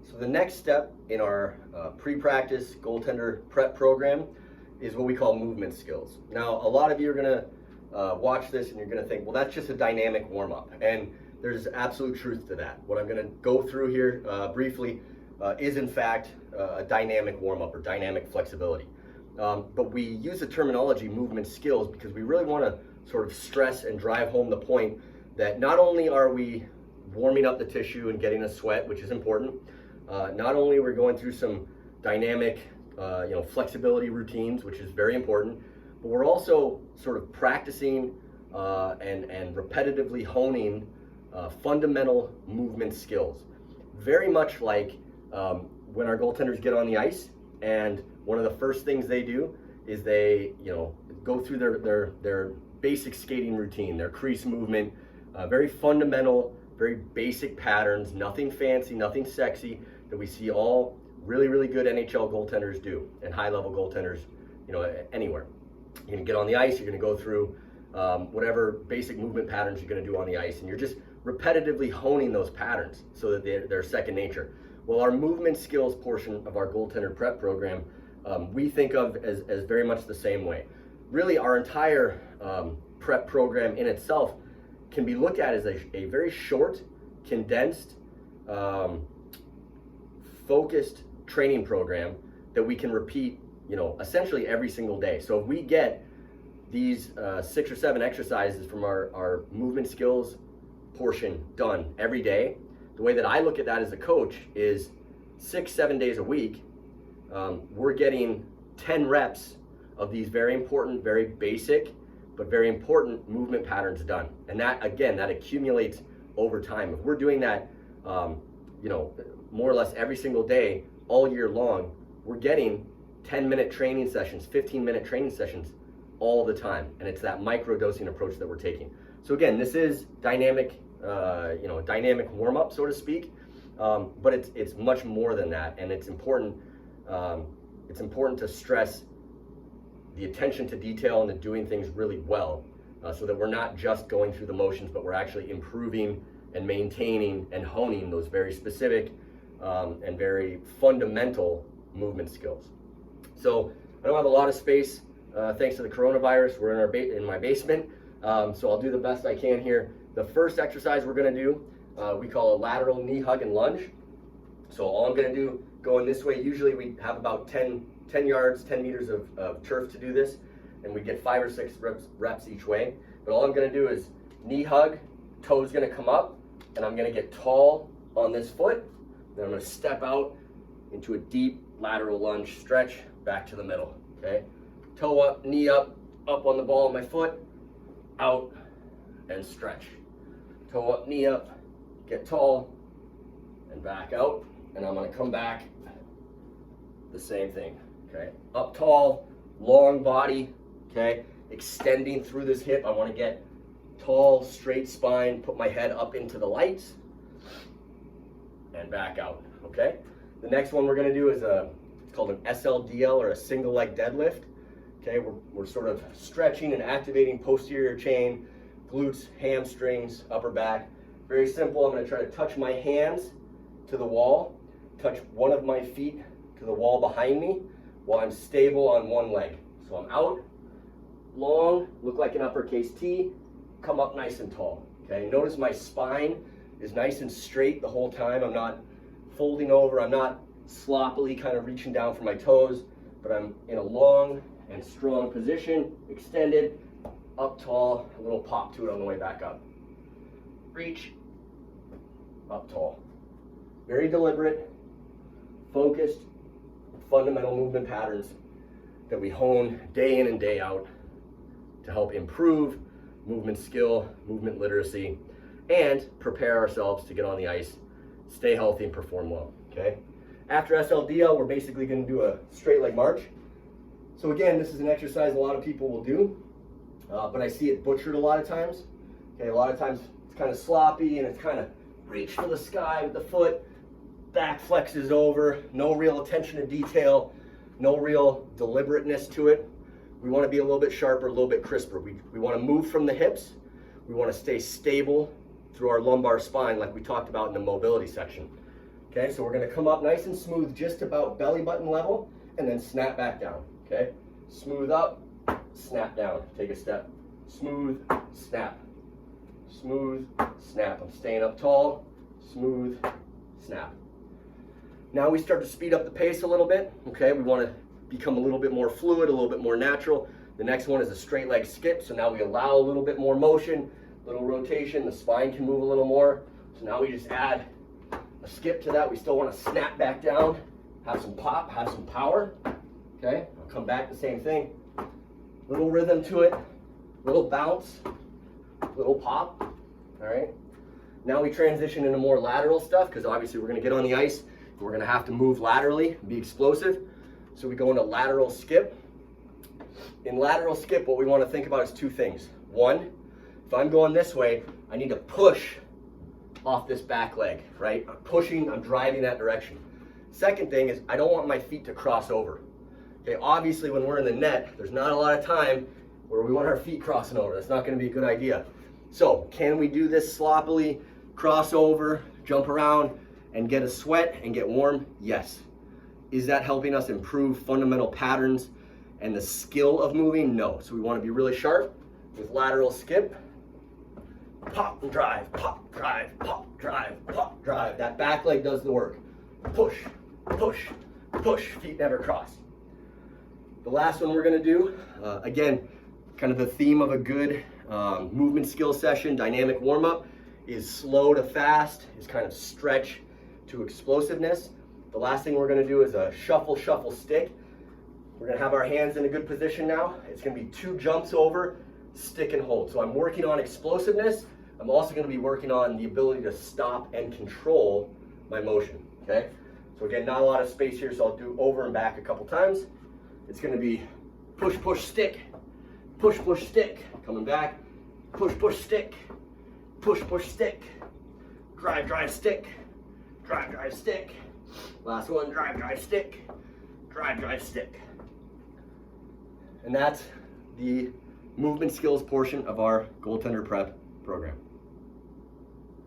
So the next step in our pre-practice goaltender prep program is what we call movement skills. Now, a lot of you are going to watch this and you're going to think, well, that's just a dynamic warm-up. And there's absolute truth to that. What I'm going to go through here briefly is in fact a dynamic warm-up or dynamic flexibility. But we use the terminology movement skills because we really want to sort of stress and drive home the point that not only are we warming up the tissue and getting a sweat, which is important, not only we're going through some dynamic flexibility routines, which is very important, but we're also sort of practicing and repetitively honing fundamental movement skills. Very much like when our goaltenders get on the ice, and one of the first things they do is they go through their basic skating routine, their crease movement, very fundamental, very basic patterns, nothing fancy, nothing sexy, that we see all really, really good NHL goaltenders do, and high-level goaltenders, anywhere. You're gonna get on the ice, you're gonna go through whatever basic movement patterns you're gonna do on the ice, and you're just repetitively honing those patterns so that they're second nature. Well, our movement skills portion of our goaltender prep program, we think of as very much the same way. Really, our entire prep program in itself can be looked at as a very short, condensed, focused training program that we can repeat, essentially every single day. So if we get these 6 or 7 exercises from our movement skills portion done every day, the way that I look at that as a coach is 6-7 days a week, we're getting 10 reps of these very important, very basic, but very important movement patterns done. And that, again, that accumulates over time. If we're doing that, more or less every single day, all year long, we're getting 10-minute training sessions, 15-minute training sessions all the time. And it's that micro-dosing approach that we're taking. So again, this is dynamic, dynamic warm-up, so to speak, but it's much more than that. And it's important to stress the attention to detail and the doing things really well, so that we're not just going through the motions, but we're actually improving and maintaining and honing those very specific and very fundamental movement skills. So I don't have a lot of space thanks to the coronavirus. We're in my basement, so I'll do the best I can here. The first exercise we're going to do, we call a lateral knee hug and lunge. So all I'm going to do going this way, usually we have about 10 yards, 10 meters of turf to do this, and we get 5 or 6 reps each way. But all I'm going to do is knee hug, toe's going to come up, and I'm going to get tall on this foot. Then I'm going to step out into a deep lateral lunge, stretch back to the middle. Okay, toe up, knee up on the ball of my foot, out and stretch. Toe up, knee up, get tall, and back out. And I'm going to come back, the same thing. Okay, up tall, long body, okay, extending through this hip. I want to get tall, straight spine, put my head up into the lights, and back out, okay? The next one we're going to do is it's called an SLDL, or a single leg deadlift. Okay, we're sort of stretching and activating posterior chain, glutes, hamstrings, upper back. Very simple. I'm going to try to touch my hands to the wall, touch one of my feet to the wall behind me while I'm stable on one leg. So I'm out, long, look like an uppercase T, come up nice and tall. Okay, notice my spine is nice and straight the whole time. I'm not folding over, I'm not sloppily kind of reaching down for my toes, but I'm in a long and strong position, extended, up tall, a little pop to it on the way back up. Reach, up tall. Very deliberate, focused, fundamental movement patterns that we hone day in and day out to help improve movement skill, movement literacy, and prepare ourselves to get on the ice, stay healthy, and perform well, okay? After SLDL, we're basically gonna do a straight leg march. So again, this is an exercise a lot of people will do, but I see it butchered a lot of times. Okay, a lot of times it's kind of sloppy and it's kind of reach for the sky with the foot, back flexes over, no real attention to detail, no real deliberateness to it. We want to be a little bit sharper, a little bit crisper. We want to move from the hips. We want to stay stable through our lumbar spine like we talked about in the mobility section. Okay, so we're gonna come up nice and smooth, just about belly button level, and then snap back down, okay? Smooth up, snap down, take a step. Smooth, snap. Smooth, snap. I'm staying up tall, smooth, snap. Now we start to speed up the pace a little bit, okay? We wanna become a little bit more fluid, a little bit more natural. The next one is a straight leg skip, so now we allow a little bit more motion, little rotation, the spine can move a little more. So now we just add a skip to that. We still want to snap back down, have some pop, have some power. Okay, I'll come back, the same thing. Little rhythm to it, little bounce, little pop. All right, now we transition into more lateral stuff, because obviously we're going to get on the ice, we're going to have to move laterally, be explosive. So we go into lateral skip. In lateral skip, what we want to think about is two things. One, if I'm going this way, I need to push off this back leg, right? I'm pushing, I'm driving that direction. Second thing is I don't want my feet to cross over. Okay, obviously when we're in the net, there's not a lot of time where we want our feet crossing over. That's not going to be a good idea. So can we do this sloppily, cross over, jump around, and get a sweat and get warm? Yes. Is that helping us improve fundamental patterns and the skill of moving? No. So we want to be really sharp with lateral skip. Pop and drive, pop, drive, pop, drive, pop, drive. That back leg does the work. Push, push, push, feet never cross. The last one we're gonna do, again, kind of the theme of a good movement skill session, dynamic warm-up, is slow to fast, is kind of stretch to explosiveness. The last thing we're gonna do is a shuffle, shuffle, stick. We're gonna have our hands in a good position now. It's gonna be 2 jumps over, stick and hold. So I'm working on explosiveness. I'm also going to be working on the ability to stop and control my motion, okay? So again, not a lot of space here, so I'll do over and back a couple times. It's going to be push, push, stick, push, push, stick, coming back, push, push, stick, push, push, stick, drive, drive, stick, drive, drive, stick. Last one, drive, drive, stick, drive, drive, stick. And that's the movement skills portion of our goaltender prep program.